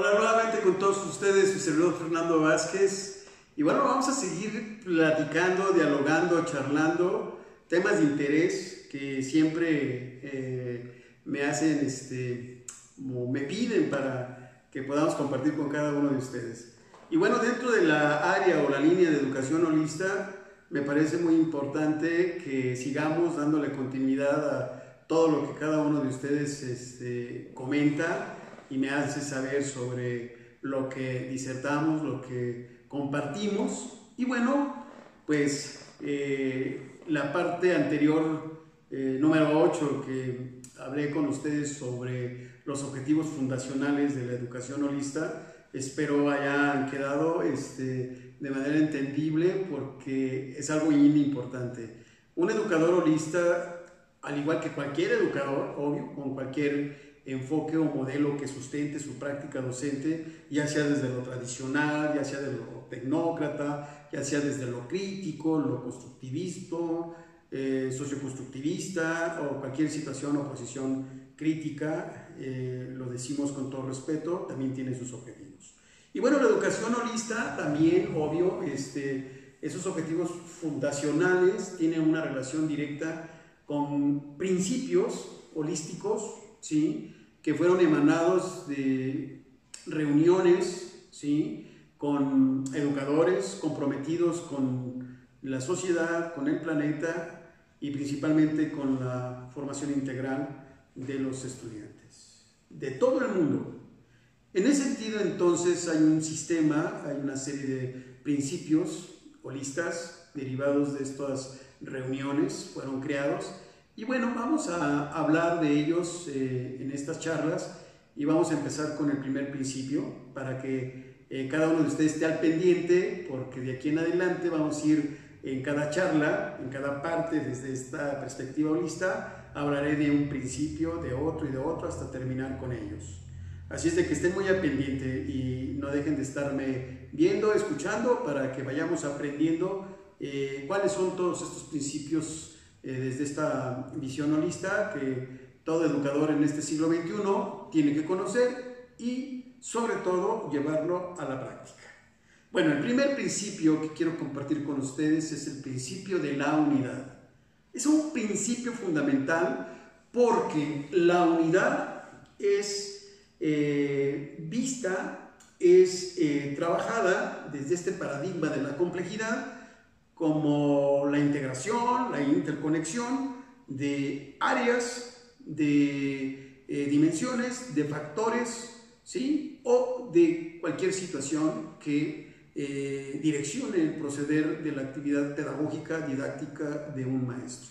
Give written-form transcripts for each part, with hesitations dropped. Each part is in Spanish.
Hola nuevamente con todos ustedes, su servidor Fernando Vázquez. Y bueno, vamos a seguir platicando, dialogando, charlando temas de interés que siempre me hacen, como me piden para que podamos compartir con cada uno de ustedes. Y bueno, dentro de la área o la línea de educación holista, me parece muy importante que sigamos dándole continuidad a todo lo que cada uno de ustedes comenta y me hace saber sobre lo que disertamos, lo que compartimos. Y bueno, pues la parte anterior, número 8, que hablé con ustedes sobre los objetivos fundacionales de la educación holista, espero hayan quedado de manera entendible porque es algo muy importante. Un educador holista, al igual que cualquier educador, obvio, con cualquier enfoque o modelo que sustente su práctica docente, ya sea desde lo tradicional, ya sea desde lo tecnócrata, ya sea desde lo crítico, lo constructivista, socioconstructivista o cualquier situación o posición crítica, lo decimos con todo respeto, también tiene sus objetivos. Y bueno, la educación holista también, obvio, esos objetivos fundacionales tienen una relación directa con principios holísticos, ¿sí?, que fueron emanados de reuniones, ¿sí?, con educadores comprometidos con la sociedad, con el planeta y principalmente con la formación integral de los estudiantes de todo el mundo. En ese sentido, entonces, hay un sistema, hay una serie de principios holistas derivados de estas reuniones, fueron creados. Y bueno, vamos a hablar de ellos en estas charlas y vamos a empezar con el primer principio para que cada uno de ustedes esté al pendiente, porque de aquí en adelante vamos a ir en cada charla, en cada parte desde esta perspectiva holista, hablaré de un principio, de otro, hasta terminar con ellos. Así es de que estén muy al pendiente y no dejen de estarme viendo, escuchando, para que vayamos aprendiendo cuáles son todos estos principios desde esta visión holista que todo educador en este siglo XXI tiene que conocer y sobre todo llevarlo a la práctica. Bueno, el primer principio que quiero compartir con ustedes es el principio de la unidad. Es un principio fundamental porque la unidad es vista, es trabajada desde este paradigma de la complejidad como la integración, la interconexión de áreas, de dimensiones, de factores, ¿sí?, o de cualquier situación que direccione el proceder de la actividad pedagógica, didáctica de un maestro.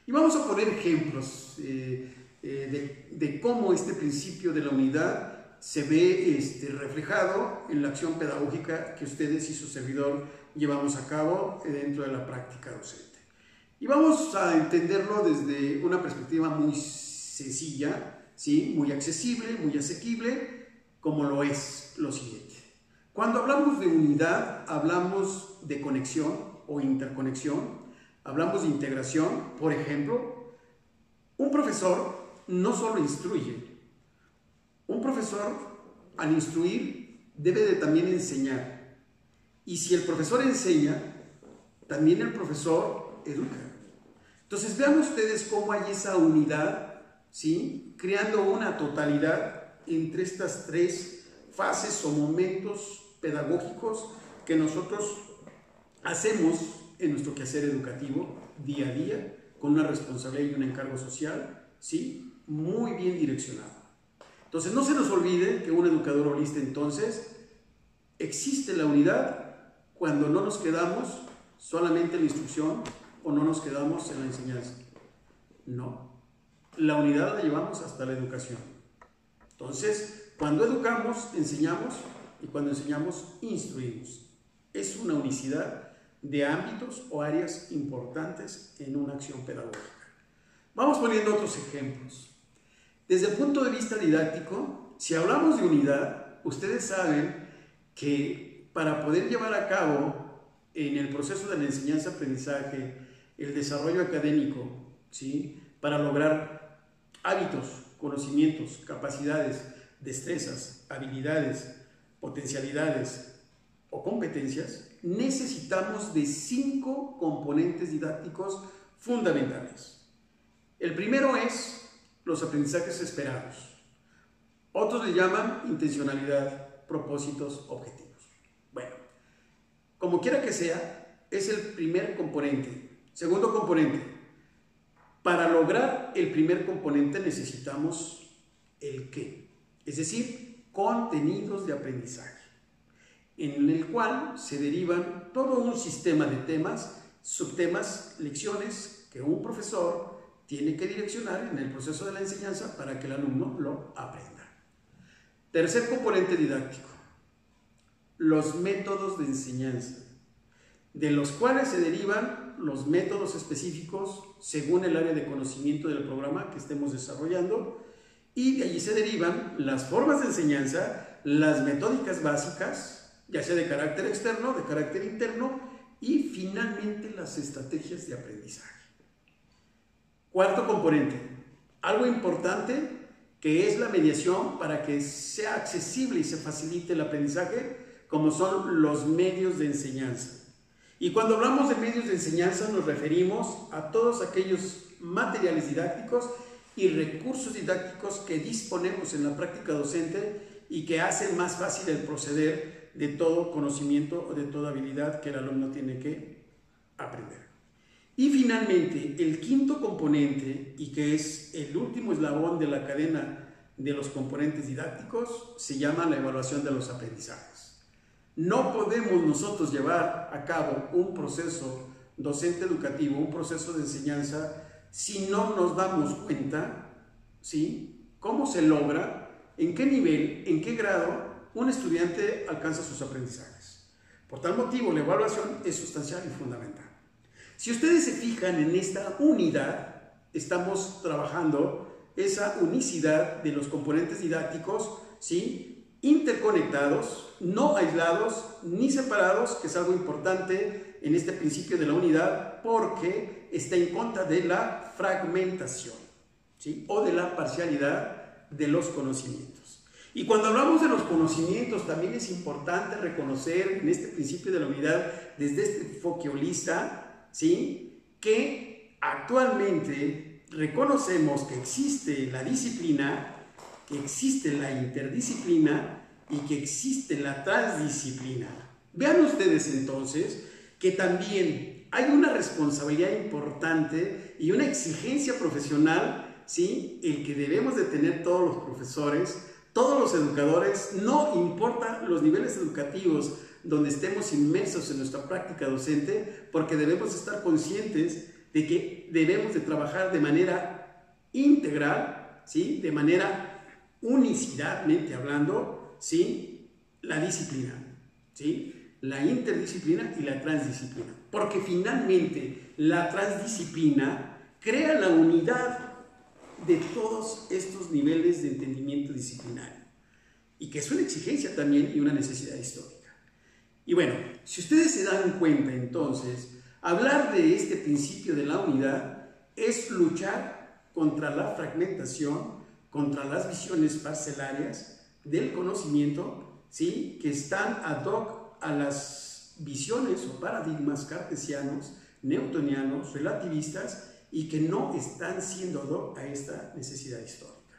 Y vamos a poner ejemplos de cómo este principio de la unidad se ve reflejado en la acción pedagógica que ustedes y su servidor llevamos a cabo dentro de la práctica docente. Y vamos a entenderlo desde una perspectiva muy sencilla, ¿sí?, muy accesible, muy asequible, como lo es lo siguiente. Cuando hablamos de unidad, hablamos de conexión o interconexión, hablamos de integración. Por ejemplo, un profesor no solo instruye, un profesor al instruir debe de también enseñar. Y si el profesor enseña, también el profesor educa. Entonces vean ustedes cómo hay esa unidad, ¿sí?, creando una totalidad entre estas tres fases o momentos pedagógicos que nosotros hacemos en nuestro quehacer educativo día a día, con una responsabilidad y un encargo social, ¿sí?, muy bien direccionado. Entonces no se nos olvide que un educador holista, entonces, existe la unidad cuando no nos quedamos solamente en la instrucción o no nos quedamos en la enseñanza. No, la unidad la llevamos hasta la educación. Entonces, cuando educamos, enseñamos, y cuando enseñamos, instruimos. Es una unicidad de ámbitos o áreas importantes en una acción pedagógica. Vamos poniendo otros ejemplos. Desde el punto de vista didáctico, si hablamos de unidad, ustedes saben que para poder llevar a cabo en el proceso de la enseñanza-aprendizaje el desarrollo académico, ¿sí?, para lograr hábitos, conocimientos, capacidades destrezas, habilidades, potencialidades o competencias, necesitamos de 5 componentes didácticos fundamentales. El primero es los aprendizajes esperados. Otros le llaman intencionalidad, propósitos, objetivos. Bueno, como quiera que sea, es el primer componente. Segundo componente, para lograr el primer componente necesitamos el qué, es decir, contenidos de aprendizaje, en el cual se derivan todo un sistema de temas, subtemas, lecciones que un profesor tiene que direccionar en el proceso de la enseñanza para que el alumno lo aprenda. Tercer componente didáctico, los métodos de enseñanza, de los cuales se derivan los métodos específicos según el área de conocimiento del programa que estemos desarrollando, y de allí se derivan las formas de enseñanza, las metódicas básicas, ya sea de carácter externo, de carácter interno, y finalmente las estrategias de aprendizaje. Cuarto componente, algo importante, que es la mediación para que sea accesible y se facilite el aprendizaje, como son los medios de enseñanza. Y cuando hablamos de medios de enseñanza nos referimos a todos aquellos materiales didácticos y recursos didácticos que disponemos en la práctica docente y que hacen más fácil el proceder de todo conocimiento o de toda habilidad que el alumno tiene que aprender. Y finalmente, el quinto componente, y que es el último eslabón de la cadena de los componentes didácticos, se llama la evaluación de los aprendizajes. No podemos nosotros llevar a cabo un proceso docente educativo, un proceso de enseñanza, si no nos damos cuenta, ¿sí?, cómo se logra, en qué nivel, en qué grado un estudiante alcanza sus aprendizajes. Por tal motivo, la evaluación es sustancial y fundamental. Si ustedes se fijan en esta unidad, estamos trabajando esa unicidad de los componentes didácticos, ¿sí?, interconectados, no aislados ni separados, que es algo importante en este principio de la unidad, porque está en contra de la fragmentación, ¿sí?, o de la parcialidad de los conocimientos. Y cuando hablamos de los conocimientos, también es importante reconocer en este principio de la unidad, desde este enfoque holista, ¿sí?, que actualmente reconocemos que existe la disciplina, que existe la interdisciplina y que existe la transdisciplina. Vean ustedes entonces que también hay una responsabilidad importante y una exigencia profesional, ¿sí?, el que debemos de tener todos los profesores, todos los educadores, no importa los niveles educativos donde estemos inmersos en nuestra práctica docente, porque debemos estar conscientes de que debemos de trabajar de manera integral, ¿sí?, de manera unicidadmente hablando, ¿sí?, la disciplina, ¿sí?, la interdisciplina y la transdisciplina, porque finalmente la transdisciplina crea la unidad de todos estos niveles de entendimiento disciplinario, y que es una exigencia también y una necesidad histórica. Y bueno, si ustedes se dan cuenta entonces, hablar de este principio de la unidad es luchar contra la fragmentación, contra las visiones parcelarias del conocimiento, ¿sí?, que están ad hoc a las visiones o paradigmas cartesianos, newtonianos, relativistas, y que no están siendo ad hoc a esta necesidad histórica.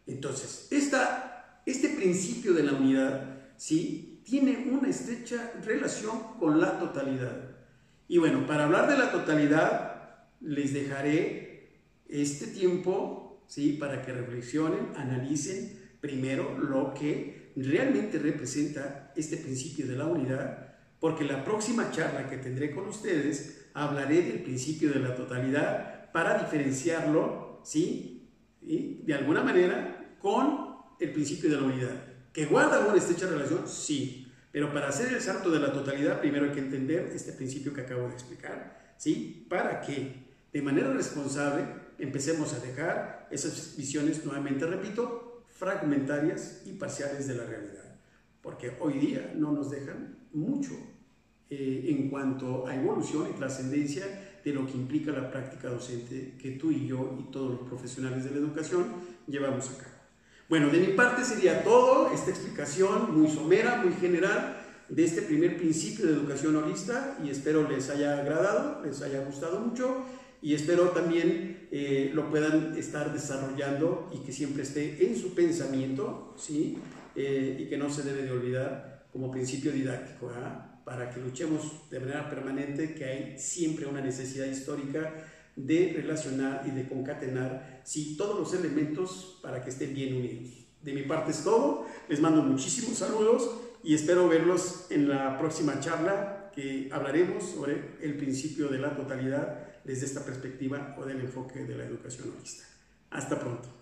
Entonces, este principio de la unidad, ¿sí?, tiene una estrecha relación con la totalidad. Y bueno, para hablar de la totalidad, les dejaré este tiempo, ¿sí?, para que reflexionen, analicen primero lo que realmente representa este principio de la unidad, porque la próxima charla que tendré con ustedes hablaré del principio de la totalidad para diferenciarlo, ¿sí?, y de alguna manera con el principio de la unidad, que guarda una estrecha relación, sí, pero para hacer el salto de la totalidad primero hay que entender este principio que acabo de explicar, ¿sí?, para que de manera responsable empecemos a dejar esas visiones, nuevamente repito, fragmentarias y parciales de la realidad, porque hoy día no nos dejan mucho en cuanto a evolución y trascendencia de lo que implica la práctica docente que tú y yo y todos los profesionales de la educación llevamos a cabo. Bueno, de mi parte sería todo, esta explicación muy somera, muy general, de este primer principio de educación holista, y espero les haya agradado, les haya gustado mucho, y espero también lo puedan estar desarrollando y que siempre esté en su pensamiento, ¿sí? Y que no se debe de olvidar como principio didáctico, ¿verdad? Para que luchemos de manera permanente, que hay siempre una necesidad histórica de relacionar y de concatenar, sí, todos los elementos para que estén bien unidos. De mi parte es todo, les mando muchísimos saludos y espero verlos en la próxima charla, que hablaremos sobre el principio de la totalidad desde esta perspectiva o del enfoque de la educación holista. Hasta pronto.